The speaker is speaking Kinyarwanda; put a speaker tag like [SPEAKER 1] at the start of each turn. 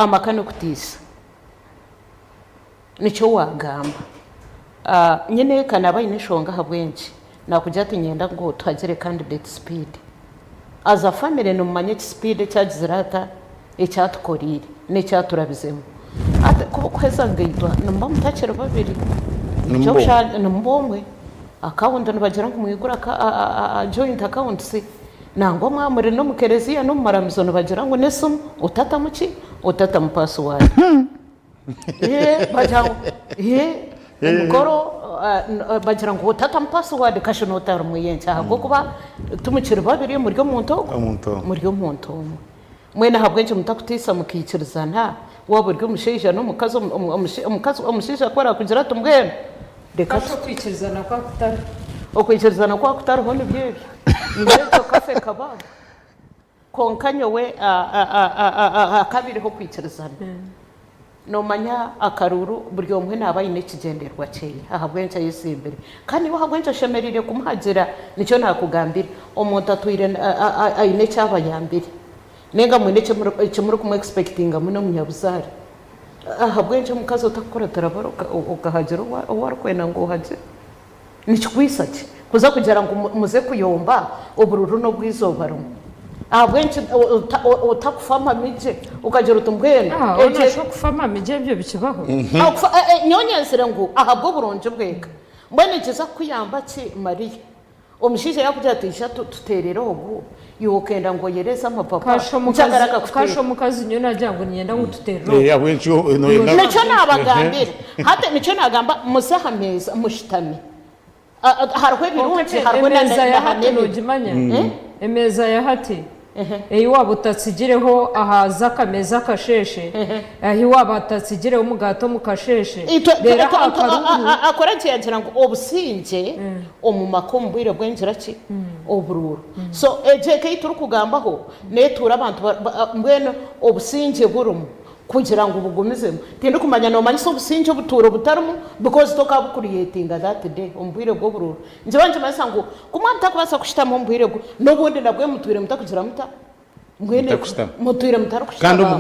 [SPEAKER 1] amakano kutisa nicho wagamba nyene kana bayine shonga Ahabw'enki nakujya ati nyenda ngo twagire candidate speed as a family no manye speed cyagizirata icyatukorire n'icyaturabizemo ate ko kweza ngidwa numba mutakira babiri cyo sha numbomwe account nbagira ngo mwigura ka joint account si nango mwamure no mukereziya no maramizo nbagira ngo nesum utata mu password bajango umukoro bagira ngo utata mu password kashono utarumuyenza ahubwo kuba tumukira babiri muri yo muntu mwene Ahabw'enki mutakutisa mukikirizana waburyo umusheja no mukazo umusheja akora kugira tumbwene
[SPEAKER 2] reka kwikirizana kwa kutari
[SPEAKER 1] okwikirizana kwa kutari hono byebyo ngeto kafe kababo konkanyo we akabiri ho kwikirizana no manya akaruru buryo umwe nabayine kigenderwa cyeye Ahabw'enki yisimbere kandi Ahabw'enki ashemerire kumuhagira nicyo nakugambira umuntu atwire ayine cyabayambire nenga mwene cyemuru kumu expectinga muno munyabuzari Ahabw'enki mukazo otakukuratiira baro okahagira warkwena ngo ohagire Nikikwisa kuza kugira ngo muze kuyomba ubururu no bwizoba rumwe Ahabw'enki otakufama mije ukagira utumbwena
[SPEAKER 2] onasho kufama mije byo bikibaho
[SPEAKER 1] nyonyezere ngo ahabwo buronje bweka mbone kiza kuyamba ki Mariya omushije yakugira ati shatu tuterera ogu yokenda ngo yereza amapapa
[SPEAKER 2] kasho mukazi nyona ajyango nyenda ngututerera
[SPEAKER 3] Ahabw'enki
[SPEAKER 1] nicyo nabagambira hate nicyo nagamba musaha meza mushitami harwe birunje harwe
[SPEAKER 2] n'ameza emeza ya hati waba utatsigireho ahaza akameza kasheshe waba utatsigireho umugato mukasheshe
[SPEAKER 1] rero akora kiyagira ngo obusinge omumakombwire bwenjira ki obururu so ejeke ituru kugambaho netura abantu mbwene obusinge burumu kugira ngo ubugumizemo tinde kumanya no manyi so businge buturo butarumu because toka bukuriyetinga that day ombwire bwo bururu nje banje masa ngo kumanta kubasa kushitamo ombwire bwo no bundi nabwe mutwire mutakugira muta mwene mutwire mutarukushitamo